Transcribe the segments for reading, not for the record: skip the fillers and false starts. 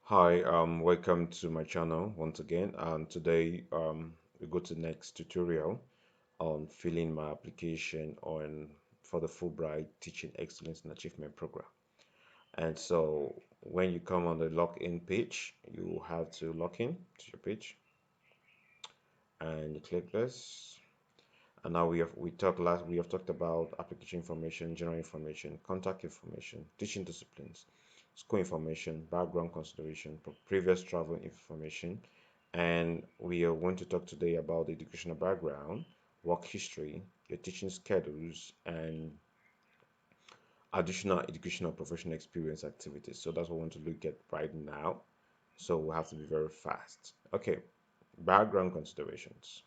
Hi, welcome to my channel once again. And today, we go to the next tutorial on filling my application on for the Fulbright Teaching Excellence and Achievement Program. And so, when you come on the login page, you have to log in to your page, and you click this. And now we have talked about application information, general information, contact information, teaching disciplines, school information, background consideration, previous travel information, and we are going to talk today about the educational background, work history, your teaching schedules, and additional educational professional experience activities. So that's what I want to look at right now. So we have to be very fast. Okay, background considerations.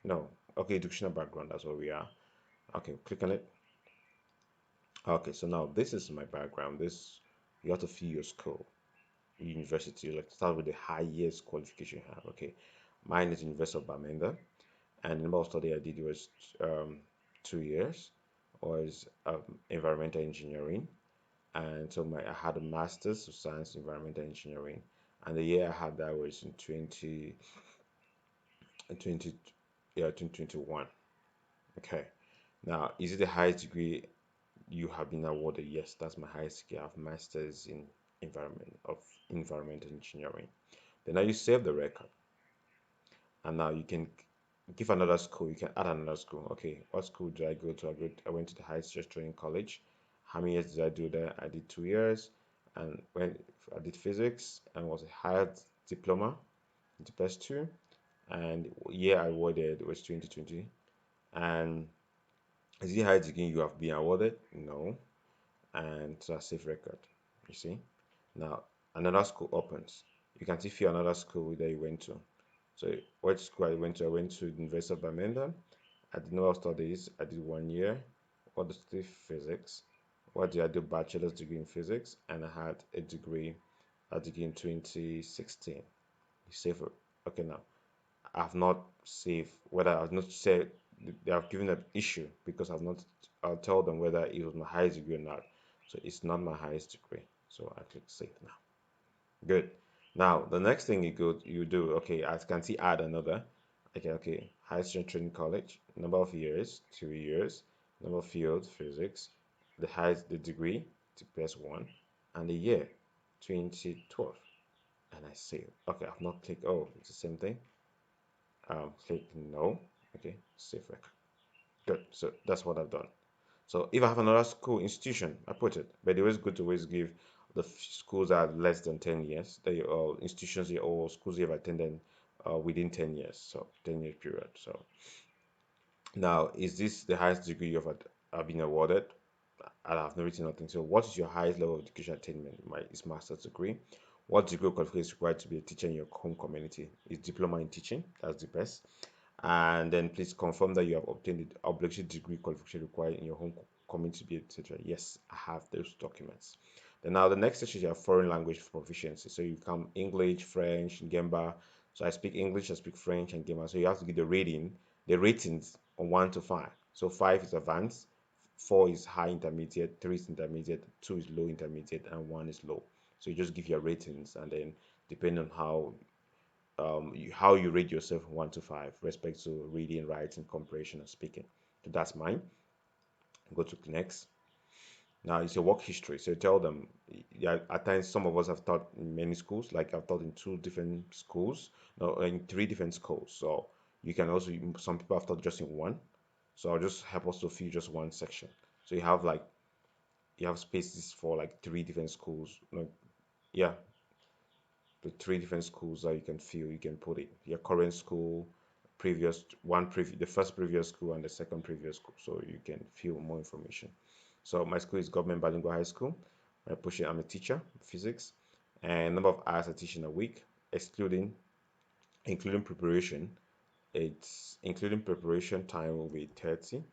No, okay, educational background. That's where we are. Okay, click on it. Okay, so now this is my background. This you have to fill your school, university. Let's start with the highest qualification you have. Okay, mine is University of Bamenda, and the number of study I did was 2 years. Was environmental engineering, and so I had a master's of science in environmental engineering, and the year I had that was in 20, yeah, 2021. Okay, now is it the highest degree you have been awarded? Yes, that's my highest degree. I have masters in environmental engineering. Then now you save the record, and now you can give another school. You can add another school. Okay, what school did I go to? I went to the High Stress Training College. How many years did I do there? I did 2 years, and when I did physics and was a higher diploma, the best two, and year I awarded was 2020. And is it high degree you have been awarded? No, and so a safe record. You see, now another school opens. You can see few another school that you went to. So what school I went to? I went to the University of Birmingham. I did Nobel Studies. I did 1 year. What did physics? What did I do? Bachelor's degree in physics, and I had a degree in 2016. You say for okay now. I've not saved whether I've not said they have given an issue because I've not. I'll tell them whether it was my highest degree or not. So it's not my highest degree. So I click save now. Good. Now the next thing you do, okay, I can see add another. Okay. High strength training college, number of years, 2 years, number of field, physics, the degree, to press one, and the year, 2012. And I save. Okay, I've not clicked, oh, it's the same thing. Click no. Okay, save record. Good. So that's what I've done. So if I have another school institution, I put it. But it always good to always give the schools that are less than 10 years, the institutions or schools you have attended within 10 years. So 10 year period. So now, is this the highest degree you have been awarded? I have not written nothing. So what is your highest level of education attainment? My is master's degree. What degree or qualification is required to be a teacher in your home community? Is diploma in teaching? That's the best. And then please confirm that you have obtained the obligatory degree qualification required in your home community to be a teacher. Yes, I have those documents. Then now the next section is your foreign language proficiency. So you come English, French, Gemba. So I speak English, I speak French, and Gemba. So you have to give the ratings on 1 to 5. So 5 is advanced, 4 is high intermediate, 3 is intermediate, 2 is low intermediate, and 1 is low. So you just give your ratings, and then depending on how you rate yourself 1 to 5, respect to reading, writing, comprehension, and speaking. So that's mine. Go to next. Now it's your work history. So you tell them, yeah, at times some of us have taught in many schools, like I've taught in 2 different schools, no, in 3 different schools. So you can also, some people have taught just in one. So I'll just help us to fill just one section. So you have spaces for like 3 different schools. No, yeah, the 3 different schools that you can fill. You can put it your current school, the first previous school and the second previous school, so you can fill more information. So my school is Government Bilingual High School. I'm a teacher, physics, and number of hours I teach in a week, excluding including preparation. It's including preparation time will be 30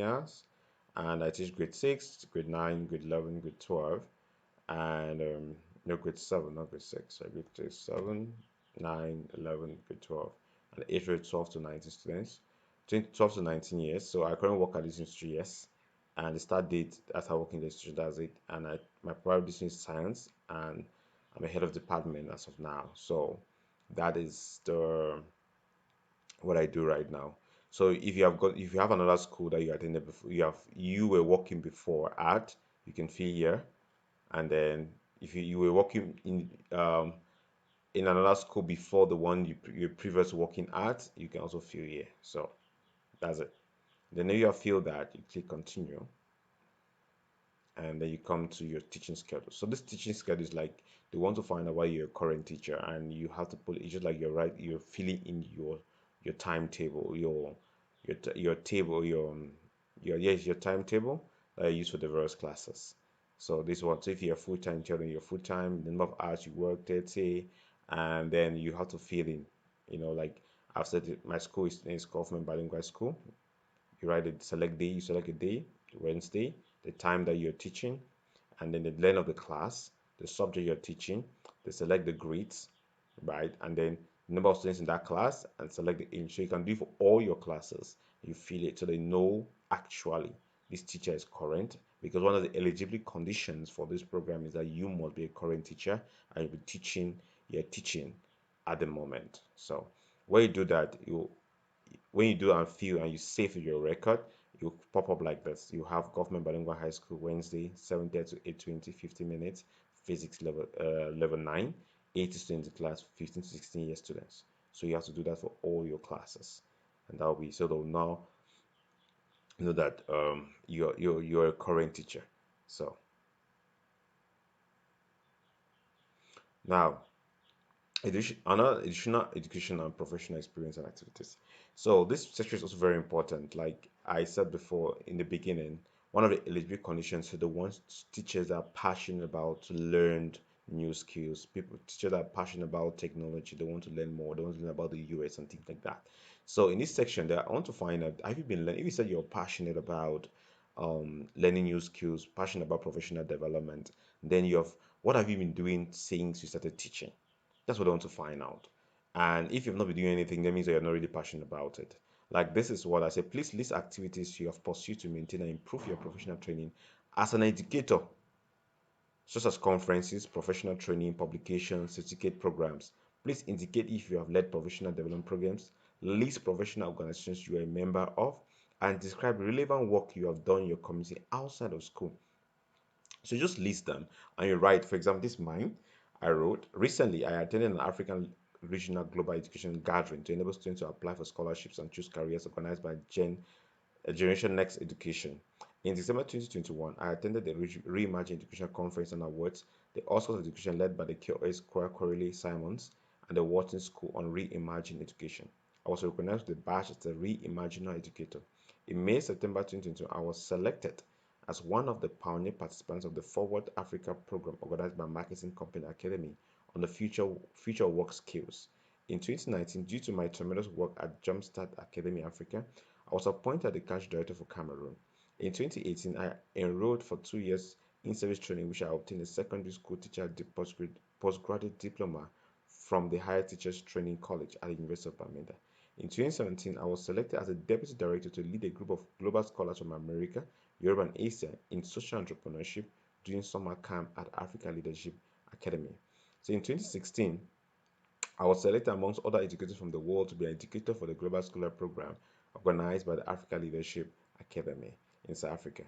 hours, and I teach grade 6, grade 9, grade 11, grade 12, and no, grade 7, not grade 6. So grade 7, 9, 11, grade 12, and age grade 12 to 19 students, 12 to 19 years. So I currently work at this institute, yes, and the start date as I work in the institute, that's it. And My private business is science, and I'm a head of department as of now. So that is the what I do right now. So if you have another school that you attended before, you were working before at, you can feel here, and then if you were working in another school before the one you previous working at, you can also fill here. So that's it. Then if you feel that, you click continue, and then you come to your teaching schedule. So this teaching schedule is like they want to find out why you're a current teacher, and you have to put it's just like you're filling in your timetable, your table, your timetable that you use for the various classes. So this one, so if you're a full-time teacher, you're full-time, the number of hours you work, 30, and then you have to fill in, like I've said, my school is government bilingual school. You write a select day, you select a day, Wednesday, the time that you're teaching, and then the length of the class, the subject you're teaching, they select the grades, right? And then the number of students in that class and select the age. So you can do it for all your classes. You fill it so they know actually this teacher is current, because one of the eligibility conditions for this program is that you must be a current teacher and you'll be you're teaching at the moment. So when you do that, when you do and fill and you save your record, you pop up like this. You have Government Bilingual High School Wednesday, 7:30 to 8:20, 50 minutes, physics level 9, 80 students in class, 15 to 16 year students. So you have to do that for all your classes. And that will be so they'll now know that you're a current teacher. So now another additional education and professional experience and activities. So this section is also very important. Like I said before in the beginning, one of the eligibility conditions for the ones teachers that are passionate about to learn new skills, people teachers that are passionate about technology, they want to learn more, they want to learn about the US and things like that. So in this section, there I want to find out, have you been learning? If you said you're passionate about learning new skills, passionate about professional development, then what have you been doing since you started teaching? That's what I want to find out. And if you've not been doing anything, that means that you're not really passionate about it. Like this is what I say, please list activities you have pursued to maintain and improve your professional training as an educator, such as conferences, professional training, publications, certificate programs. Please indicate if you have led professional development programs, list professional organizations you are a member of, and describe relevant work you have done in your community outside of school. So just list them and you write, for example, this mine I wrote. Recently, I attended an African regional global education gathering to enable students to apply for scholarships and choose careers organized by Generation Next Education. In December 2021, I attended the Reimagine Education Conference and Awards, the Oscars of Education led by the QS Corley Simons and the Wharton School on Reimagine Education. I was recognized with the badge as a Reimaginer Educator. In May September 2022, I was selected as one of the pioneer participants of the Forward Africa program organized by Marketing Company Academy on the future work skills. In 2019, due to my tremendous work at Jumpstart Academy Africa, I was appointed the country director for Cameroon. In 2018, I enrolled for 2 years in service training, which I obtained a secondary school teacher postgraduate diploma from the Higher Teachers Training College at the University of Bamenda. In 2017, I was selected as a deputy director to lead a group of global scholars from America, Europe, and Asia in social entrepreneurship during summer camp at Africa Leadership Academy. So in 2016, I was selected amongst other educators from the world to be an educator for the Global Scholar Program organized by the Africa Leadership Academy in South Africa.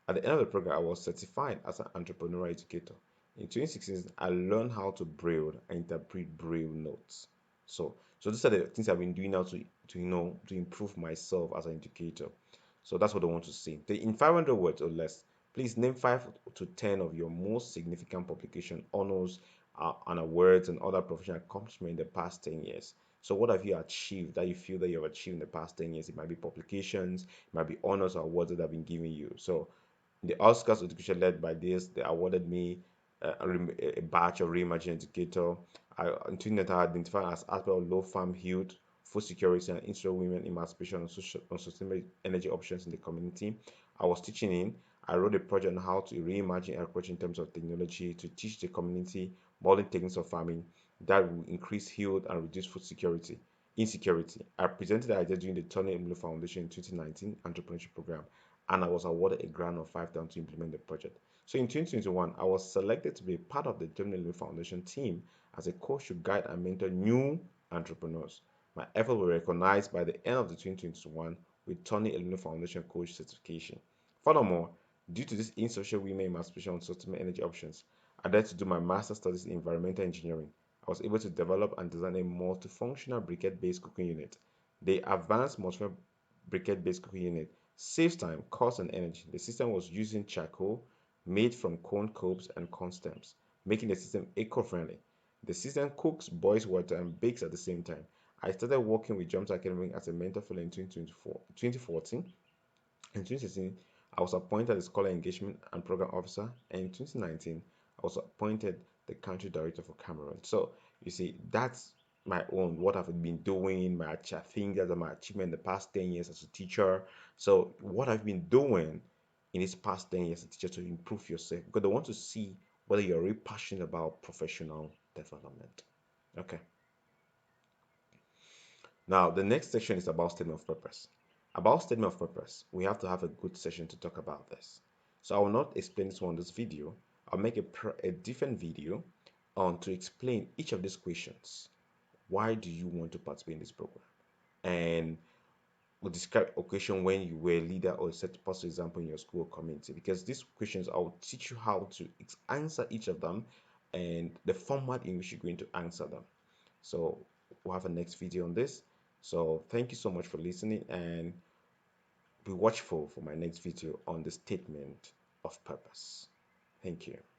At the end of the program, I was certified as an entrepreneurial educator. In 2016, I learned how to braille and interpret braille notes. So these are the things I've been doing now to improve myself as an educator. So that's what I want to see. In 500 words or less, please name 5 to 10 of your most significant publication honors and awards and other professional accomplishments in the past 10 years. So what have you achieved that you feel that you have achieved in the past 10 years? It might be publications, it might be honors or awards that have been given you. So the Oscars education led by this, they awarded me a batch of Reimagine Educator. In 2019, I identified as aspect of low farm yield, food security, and industrial women emancipation on sustainable energy options in the community. I was teaching in. I wrote a project on how to reimagine agriculture in terms of technology to teach the community modern techniques of farming that will increase yield and reduce food security insecurity. I presented the idea during the Tony Emily Foundation in 2019 entrepreneurship program, and I was awarded a grant of 5,000 to implement the project. So in 2021, I was selected to be part of the German Living Foundation team as a coach to guide and mentor new entrepreneurs. My effort was recognized by the end of the 2021 with Tony Elino Foundation Coach certification. Furthermore, due to this insocial women emancipation on sustainable energy options, I decided to do my master's studies in environmental engineering. I was able to develop and design a multifunctional briquette-based cooking unit. The advanced multifunctional briquette-based cooking unit saves time, cost, and energy. The system was using charcoal made from corn cobs and corn stems, making the system eco-friendly. The system cooks, boils water, and bakes at the same time. I started working with Jumps Academy as a mentor for in 2014. In 2016, I was appointed as Scholar Engagement and Program Officer, and in 2019, I was appointed the Country Director for Cameroon. So you see, that's my own what I've been doing. I think that's my achievement in the past 10 years as a teacher. So what I've been doing in this past 10 years as a teacher to improve yourself because they want to see whether you're really passionate about professional development. Okay. Now, the next section is about statement of purpose. About statement of purpose, we have to have a good session to talk about this. So I will not explain this one in this video. I'll make a different video on to explain each of these questions. Why do you want to participate in this program? And we'll describe occasion when you were a leader or set positive example in your school or community. Because these questions, I will teach you how to answer each of them and the format in which you're going to answer them. So we'll have a next video on this. So thank you so much for listening and be watchful for my next video on the statement of purpose. Thank you.